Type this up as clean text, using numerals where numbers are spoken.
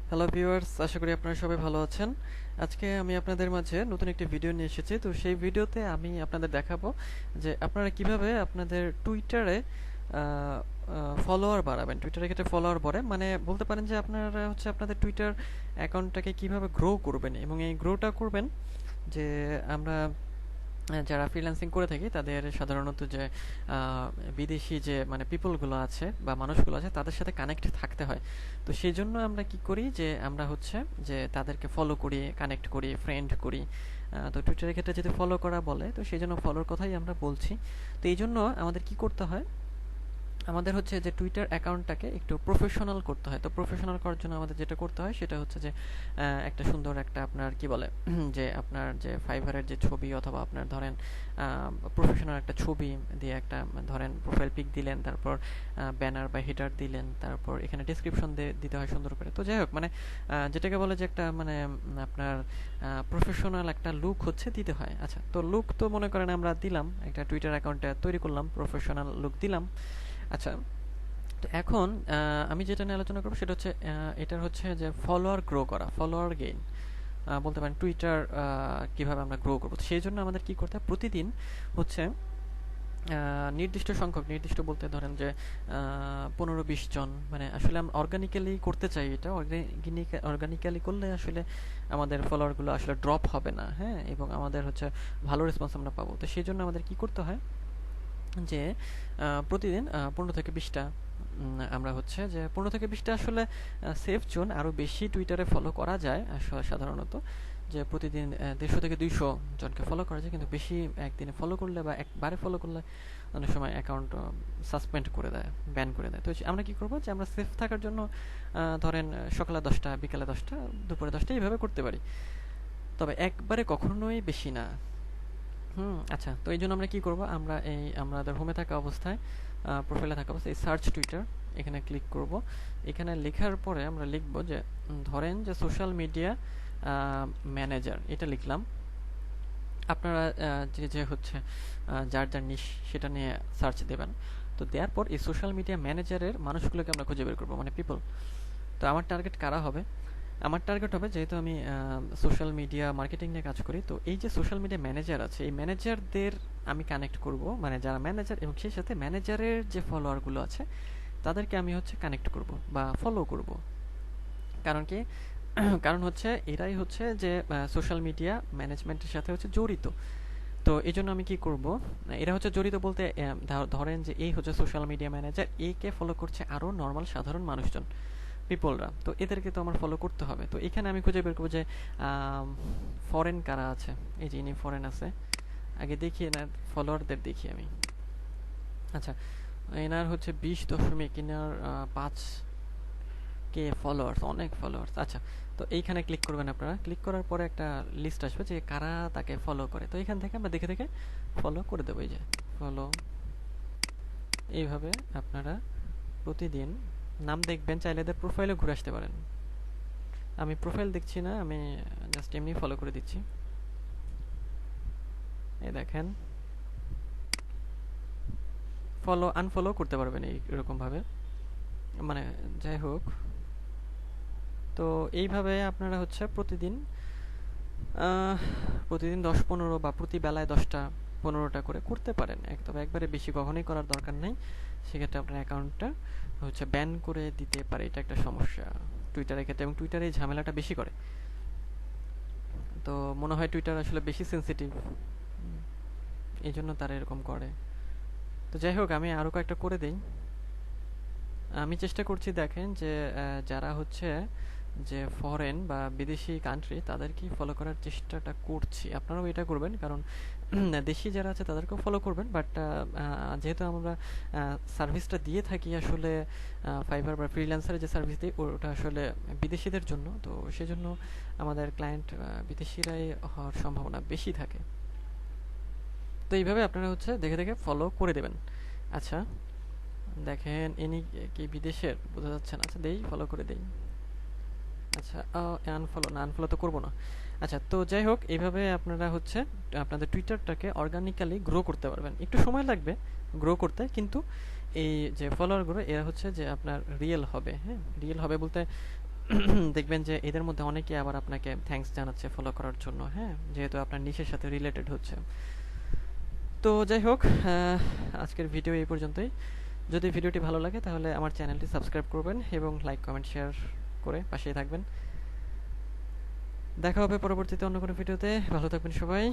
Hello viewers, আশা করি আপনারা সবাই ভালো আছেন। আজকে আমি আপনাদের মাঝে নতুন একটি ভিডিও নিয়ে এসেছি। তো সেই ভিডিওতে আমি আপনাদের দেখাবো যে আপনারা কিভাবে আপনাদের টুইটারে ফলোয়ার বাড়াবেন। টুইটারের ক্ষেত্রে ফলোয়ার বাড়ে মানে বলতে পারেন যে আপনারা হচ্ছে আপনাদের টুইটার অ্যাকাউন্টটাকে কিভাবে গ্রো করবেন, এবং এই গ্রোটা করবেন যে আমরা যারা ফ্রিল্যান্সিং করে থাকি তাদের সাধারণত যে বিদেশি যে মানে পিপলগুলো আছে বা মানুষগুলো আছে তাদের সাথে কানেক্ট থাকতে হয়। তো সেই জন্য আমরা কি করি যে আমরা হচ্ছে যে তাদেরকে ফলো করি, কানেক্ট করি, ফ্রেন্ড করি। তো টুইটারের ক্ষেত্রে যদি ফলো করা বলে তো সেই জন্য ফলোর কথাই আমরা বলছি। তো এই জন্য আমাদের কি করতে হয়, আমাদের হচ্ছে যে টুইটার অ্যাকাউন্টটাকে একটু প্রফেশনাল করতে হয়। তো প্রফেশনাল করার জন্য আমাদের যেটা করতে হয় সেটা হচ্ছে যে একটা সুন্দর একটা আপনার কি বলে যে আপনার যে ফাইবারের যে ছবি অথবা আপনার ধরেন প্রফেশনাল একটা ছবি দিয়ে একটা ধরেন প্রোফাইল পিক দিলেন, তারপর ব্যানার বা হেডার দিলেন, তারপর এখানে ডেসক্রিপশন দিতে হয় সুন্দর করে। তো যাই হোক মানে যেটাকে বলে যে একটা মানে আপনার প্রফেশনাল একটা লুক হচ্ছে দিতে হয়। আচ্ছা, তো লুক তো মনে করেন আমরা দিলাম, একটা টুইটার অ্যাকাউন্টে তৈরি করলাম, প্রফেশনাল লুক দিলাম। আচ্ছা, তো এখন আমি যেটা নিয়ে আলোচনা করবো সেটা হচ্ছে এটার হচ্ছে যে ফলোয়ার গ্রো করা, ফলোয়ার গেইন বলতে পারেন। টুইটার কিভাবে আমরা গ্রো করবো, সেই জন্য আমাদের কি করতে হয়, প্রতিদিন হচ্ছে নির্দিষ্ট সংখ্যক, নির্দিষ্ট বলতে ধরেন যে 15-20 জন, মানে আসলে আমরা অর্গানিক্যালি করতে চাই। এটা অর্গানিক্যালি করলে আসলে আমাদের ফলোয়ারগুলো আসলে ড্রপ হবে না, হ্যাঁ, এবং আমাদের হচ্ছে ভালো রেসপন্স আমরা পাবো। তো সেই জন্য আমাদের কি করতে হয় যে প্রতিদিন 15 থেকে 20টা আমরা হচ্ছে যে 15 থেকে 20টা আসলে সেফ জোন। আরও বেশি টুইটারে ফলো করা যায় সাধারণত, যে প্রতিদিন 150 থেকে 200 জনকে ফলো করা যায়, কিন্তু বেশি একদিনে ফলো করলে বা একবারে ফলো করলে অনেক সময় অ্যাকাউন্ট সাসপেন্ড করে দেয়, ব্যান করে দেয়। তো আমরা কি করবো যে আমরা সেফ থাকার জন্য ধরেন সকালে 10টা, বিকালে 10টা, দুপুরে 10টা এইভাবে করতে পারি, তবে একবারে কখনোই বেশি না। আচ্ছা, তো এই জন্য আমরা কি করব, আমরা এই আমাদের হোমে থাকা অবস্থায় প্রোফাইলে থাকা অবস্থায় এই সার্চ টুইটার এখানে ক্লিক করব। এখানে লেখার পরে আমরা লিখব যে ধরেন যে সোশ্যাল মিডিয়া ম্যানেজার, এটা লিখলাম। আপনারা যে যে হচ্ছে যার যার নিশ সেটা নিয়ে সার্চ দেবেন। তো দেওয়ার পর এই সোশ্যাল মিডিয়া ম্যানেজারের মানুষগুলোকে আমরা খুঁজে বের করবো, মানে পিপল। তো আমার টার্গেট কারা হবে, আমার টার্গেট হবে, যেহেতু আমি সোশ্যাল মিডিয়া মার্কেটিং নিয়ে কাজ করি, তো এই যে সোশ্যাল মিডিয়া ম্যানেজার আছে এই ম্যানেজারদের আমি কানেক্ট করব, মানে যারা ম্যানেজার, এবং সেই সাথে ম্যানেজারের যে ফলোয়ারগুলো আছে তাদেরকে আমি হচ্ছে কানেক্ট করব বা ফলো করব। কারণ কি কারণ হচ্ছে এরাই হচ্ছে যে সোশ্যাল মিডিয়া ম্যানেজমেন্টের সাথে হচ্ছে জড়িত। তো এই জন্য আমি কি করব, এরা হচ্ছে জড়িত বলতে ধরেন যে এই হচ্ছে সোশ্যাল মিডিয়া ম্যানেজার, একে ফলো করছে আরও নর্মাল সাধারণ মানুষজন, পিপলরা। তো এদেরকে তো আমার ফলো করতে হবে। তো এখানে আমি খুঁজে বের করবো যে ফরেন কারা আছে। এই যে ইনি ফরেন আছে, আগে দেখি এনার ফলোয়ারদের দেখি আমি। আচ্ছা, এনার হচ্ছে 20 দশমিক, এনার 5K ফলোয়ার্স, অনেক ফলোয়ার্স। আচ্ছা, তো এইখানে ক্লিক করবেন আপনারা। ক্লিক করার পরে একটা লিস্ট আসবে যে কারা তাকে ফলো করে। তো এখান থেকে আমরা দেখে দেখে ফলো করে দেবো। এই যে ফলো, এইভাবে আপনারা প্রতিদিন নাম দেখবেন, চাইলে এদের প্রোফাইলে ঘুরে আসতে পারেন। আমি প্রোফাইল দেখছি না, আমি জাস্ট এমনি ফলো করে দিচ্ছি। এই দেখেন, ফলো আনফলো করতে পারবেন এরকম ভাবে, মানে যাই হোক। তো এইভাবে আপনারা হচ্ছে প্রতিদিন প্রতিদিন 10-15 বা প্রতি বেলায় 10টা-15টা করে করতে পারেন। তবে একবারে বেশি কখনোই করার দরকার নেই, সেক্ষেত্রে আপনার অ্যাকাউন্টটা হচ্ছে ব্যান করে দিতে পারে। এটা একটা সমস্যা টুইটারের ক্ষেত্রে, এবং টুইটারে এই ঝামেলাটা বেশি করে। তো মনে হয় টুইটার আসলে বেশি সেন্সিটিভ, এই জন্য তারা এরকম করে। তো যাই হোক, আমি আরও কয়েকটা করে দিই। আমি চেষ্টা করছি, দেখেন যে যারা হচ্ছে যে ফরেন বা বিদেশি কান্ট্রি তাদেরকেই ফলো করার চেষ্টাটা করছি। আপনারাও এটা করবেন, কারণ দেশি যারা আছে তাদেরকেও ফলো করবেন। বাট যেহেতু আমরা সার্ভিসটা দিয়ে থাকি আসলে ফাইবার বা ফ্রিল্যান্সারের যে সার্ভিস দিই ওটা আসলে বিদেশিদের জন্য, তো সেজন্য আমাদের ক্লায়েন্ট বিদেশিরাই হওয়ার সম্ভাবনা বেশি থাকে। তো এইভাবে আপনারা হচ্ছে দেখে দেখে ফলো করে দেবেন। আচ্ছা, দেখেন ইনি কি বিদেশের বোঝা যাচ্ছে না। আচ্ছা, দেই, ফলো করে দেই। আচ্ছা, আনফলো না, আনফলো তো করবো না। আচ্ছা, তো যাই হোক, এইভাবে আপনারা হচ্ছে আপনাদের টুইটারটাকে অর্গানিক্যালি গ্রো করতে পারবেন। একটু সময় লাগবে গ্রো করতে, কিন্তু এই যে ফলোয়ারগুলো এরা হচ্ছে যে আপনার রিয়েল হবে। হ্যাঁ, রিয়েল হবে বলতে দেখবেন যে এদের মধ্যে অনেকে আবার আপনাকে থ্যাঙ্কস জানাচ্ছে ফলো করার জন্য। হ্যাঁ, যেহেতু আপনার নিশের সাথে রিলেটেড হচ্ছে। তো যাই হোক, আজকের ভিডিও এই পর্যন্তই। যদি ভিডিওটি ভালো লাগে তাহলে আমার চ্যানেলটি সাবস্ক্রাইব করবেন এবং লাইক কমেন্ট শেয়ার করে পাশেই থাকবেন। দেখা হবে পরবর্তীতে অন্য কোনো ভিডিওতে। ভালো থাকবেন সবাই।